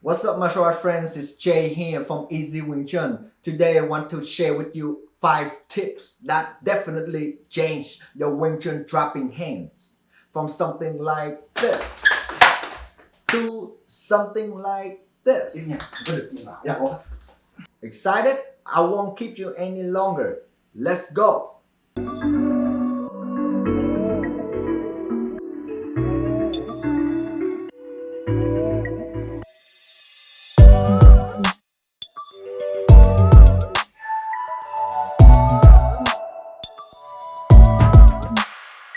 What's up, martial art friends? It's Jay here from EZ Wing Chun. Today I want to share with you 5 tips that definitely change your Wing Chun dropping hands from something like this to something like this. Excited? I won't keep you any longer. Let's go.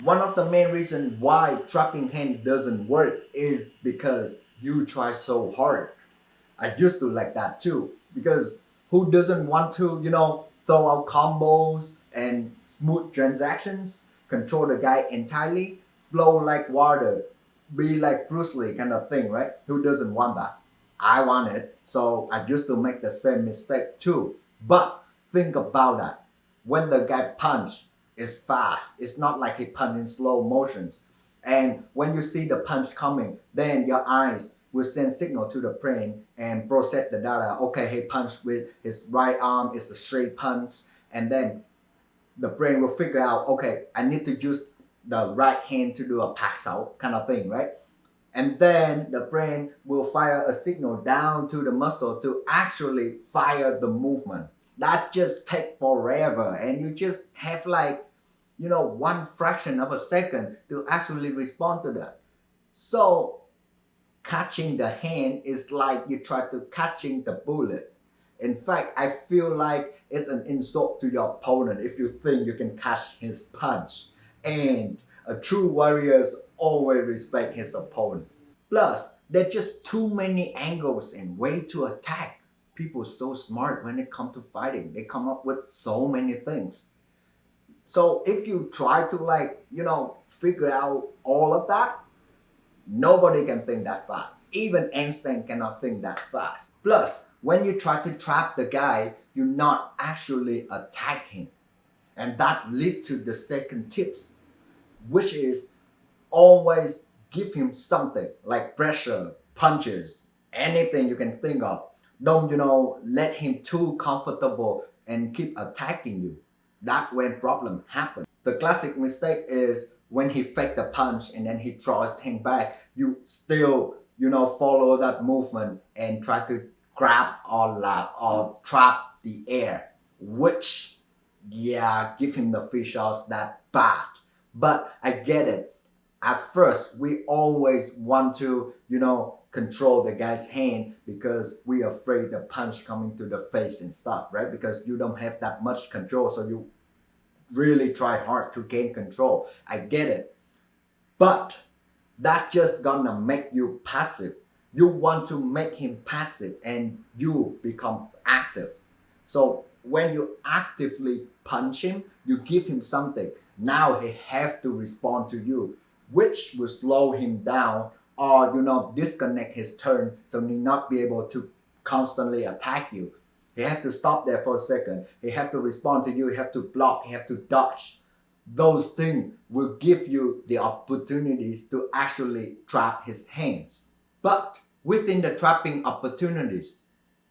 One of the main reasons why trapping hand doesn't work is because you try so hard. I used to like that too, because who doesn't want to, throw out combos and smooth transactions, control the guy entirely, flow like water, be like Bruce Lee kind of thing, right? Who doesn't want that? I want it, so I used to make the same mistake too. But think about that. When the guy punch, it's fast. It's not like he punch in slow motions. And when you see the punch coming, then your eyes will send signal to the brain and process the data. Okay, he punched with his right arm, it's a straight punch. And then the brain will figure out, okay, I need to use the right hand to do a pass out kind of thing, right? And then the brain will fire a signal down to the muscle to actually fire the movement. That just takes forever, and you just have like, one fraction of a second to actually respond to that. So catching the hand is like you try to catching the bullet. In fact, I feel like it's an insult to your opponent if you think you can catch his punch. And a true warrior always respect his opponent. Plus, there are just too many angles and way to attack. People so smart when it comes to fighting. They come up with so many things. So if you try to figure out all of that, nobody can think that fast. Even Einstein cannot think that fast. Plus, when you try to trap the guy, you not actually attack him. And that leads to the second tips, which is always give him something like pressure, punches, anything you can think of. Don't, let him too comfortable and keep attacking you. That's when problem happen. The classic mistake is when he fake the punch and then he draws his hand back, you still, follow that movement and try to grab or lap or trap the air, which, yeah, give him the free shots that bad. But I get it. At first, we always want to, control the guy's hand because we are afraid the punch coming to the face and stuff, right? Because you don't have that much control, so you really try hard to gain control. I get it. But that just gonna make you passive. You want to make him passive and you become active. So when you actively punch him, you give him something. Now he have to respond to you, which will slow him down or disconnect his turn, so he not be able to constantly attack you. He have to stop there for a second. He have to respond to you. He have to block. He have to dodge. Those things will give you the opportunities to actually trap his hands. But within the trapping opportunities,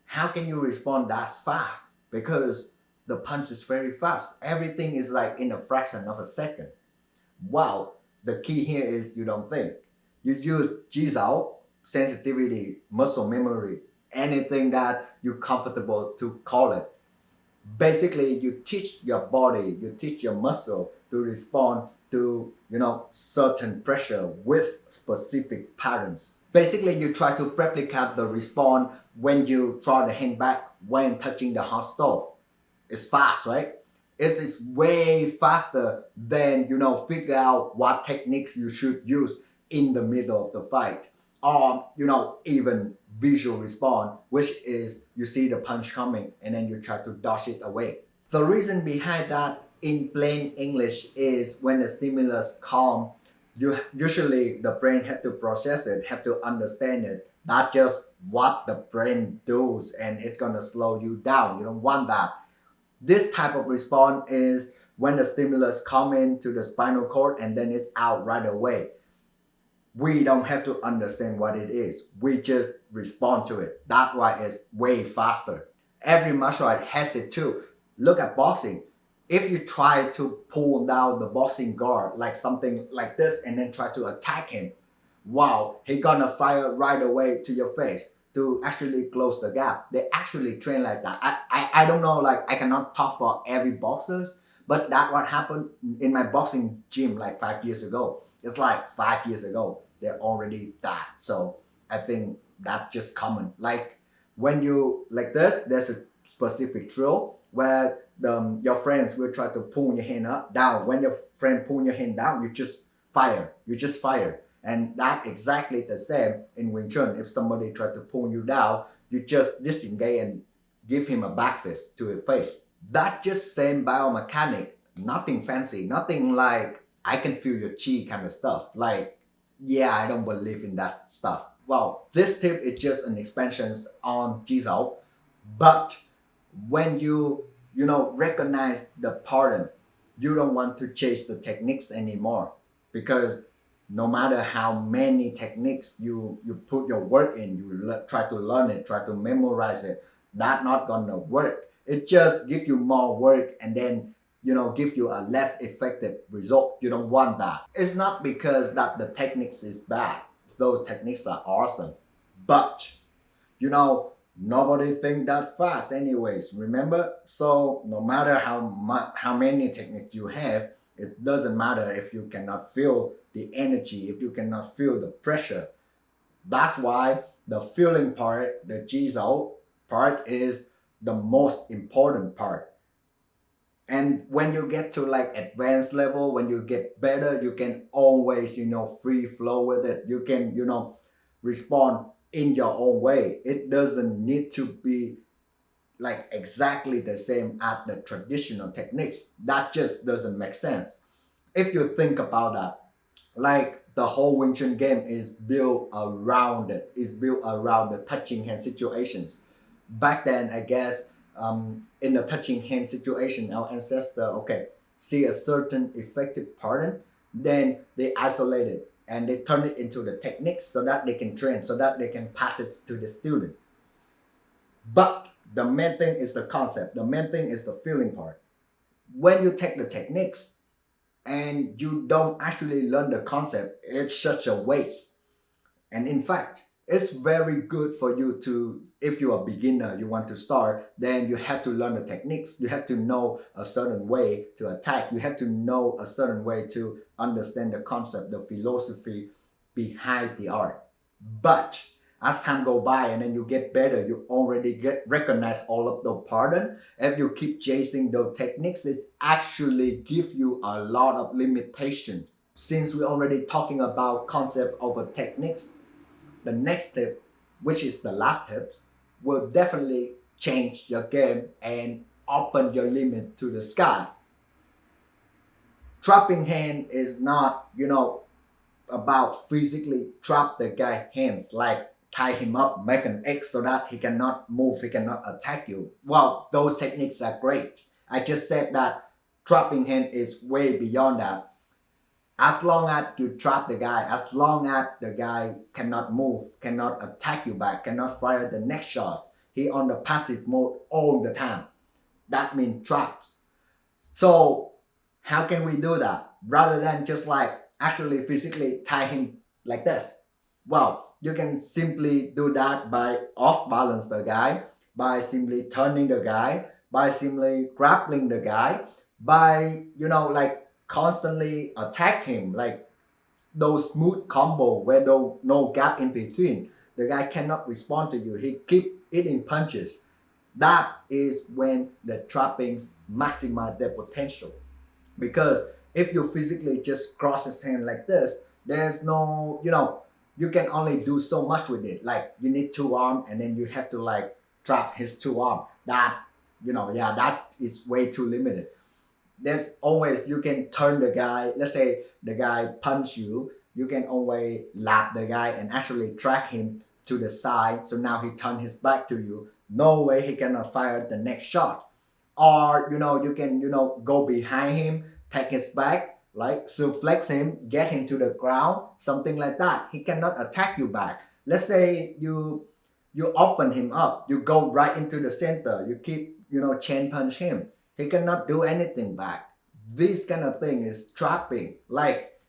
how can you respond that fast? Because the punch is very fast. Everything is like in a fraction of a second. Wow, the key here is you don't think. You use Jizao, sensitivity, muscle memory, anything that you're comfortable to call it. Basically, you teach your body, you teach your muscle to respond to certain pressure with specific patterns. Basically, you try to replicate the response when you draw the hand back when touching the hot stove. It's fast, right? It's way faster than figure out what techniques you should use in the middle of the fight, or even visual response, which is you see the punch coming and then you try to dodge it away. The reason behind that in plain English is when the stimulus come, you usually the brain have to process it, have to understand it, not just what the brain does, and it's gonna slow you down. You don't want that. This type of response is when the stimulus come into the spinal cord and then it's out right away. We don't have to understand what it is. We just respond to it. That's why it's way faster. Every martial art has it too. Look at boxing. If you try to pull down the boxing guard like something like this and then try to attack him, wow, he gonna fire right away to your face to actually close the gap. They actually train like that. I don't know, like I cannot talk for every boxers, but that what happened in my boxing gym like 5 years ago. It's like 5 years ago. They're already that. So I think that's just common. Like when you like this, there's a specific drill where your friends will try to pull your hand up down. When your friend pull your hand down, you just fire. You just fire. And that exactly the same in Wing Chun. If somebody try to pull you down, you just disengage and give him a back fist to his face. That just same biomechanic, nothing fancy, nothing like I can feel your chi kind of stuff. Like, yeah, I don't believe in that stuff. Well, this tip is just an expansion on Jizao, but when you recognize the pattern, you don't want to chase the techniques anymore, because no matter how many techniques you put your work in, you try to learn it, try to memorize it, that's not gonna work. It just gives you more work and then give you a less effective result. You don't want that. It's not because that the techniques is bad. Those techniques are awesome, but nobody think that fast anyways, remember? So no matter how many techniques you have, it doesn't matter if you cannot feel the energy, if you cannot feel the pressure. That's why the feeling part, the Jizao part, is the most important part. And when you get to like advanced level, when you get better, you can always free flow with it. You can respond in your own way. It doesn't need to be like exactly the same as the traditional techniques. That just doesn't make sense. If you think about that, like the whole Wing Chun game is built around it, is built around the touching hand situations. Back then, I guess, in the touching hand situation, our ancestor, okay, see a certain effective pattern, then they isolate it and they turn it into the techniques so that they can train, so that they can pass it to the student. But the main thing is the concept. The main thing is the feeling part. When you take the techniques and you don't actually learn the concept, it's such a waste. And in fact, it's very good for you to, if you're a beginner, you want to start, then you have to learn the techniques. You have to know a certain way to attack. You have to know a certain way to understand the concept, the philosophy behind the art. But as time go by and then you get better, you already recognize all of the pattern. If you keep chasing those techniques, it actually gives you a lot of limitations. Since we're already talking about concept over techniques, the next tip, which is the last tips, will definitely change your game and open your limit to the sky. Trapping hand is not, about physically trap the guy's hands, like tie him up, make an X so that he cannot move, he cannot attack you. Well, those techniques are great. I just said that trapping hand is way beyond that. As long as you trap the guy, as long as the guy cannot move, cannot attack you back, cannot fire the next shot, he on the passive mode all the time. That means traps. So how can we do that? Rather than just like actually physically tie him like this. Well, you can simply do that by off balance the guy, by simply turning the guy, by simply grappling the guy, by like constantly attack him, like those smooth combo where no gap in between. The guy cannot respond to you. He keep eating punches. That is when the trappings maximize their potential. Because if you physically just cross his hand like this, there's no, you can only do so much with it. Like you need two arms and then you have to like trap his two arms. That, yeah, that is way too limited. There's always, you can turn the guy, let's say the guy punch you, you can always lap the guy and actually track him to the side. So now he turn his back to you. No way he cannot fire the next shot. Or, you can, go behind him, take his back, like suplex him, get him to the ground, something like that. He cannot attack you back. Let's say you You open him up, you go right into the center, you keep, chain punch him. He cannot do anything back. This kind of thing is trapping. Like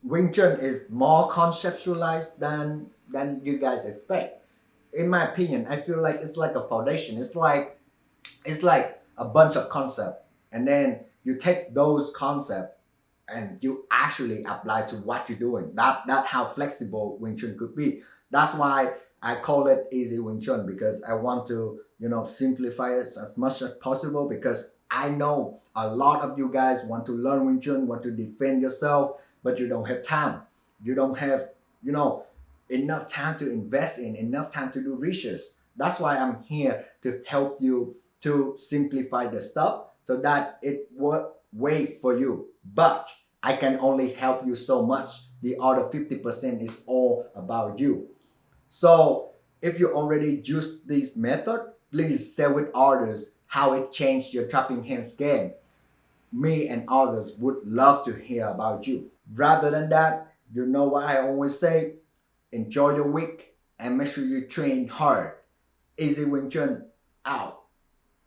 Wing Chun is more conceptualized than you guys expect. In my opinion, I feel like it's like a foundation. It's like a bunch of concepts, and then you take those concepts and you actually apply to what you're doing. That how flexible Wing Chun could be. That's why I call it easy Wing Chun, because I want to simplify it as much as possible, because I know a lot of you guys want to learn Wing Chun, want to defend yourself, but you don't have time. You don't have you know enough time to invest in, enough time to do research. That's why I'm here to help you to simplify the stuff so that it work way for you. But I can only help you so much. The other 50% is all about you. So if you already use this method, please share with others how it changed your trapping hands game. Me and others would love to hear about you. Rather than that, you know what I always say? Enjoy your week and make sure you train hard. Easy Wing Chun out.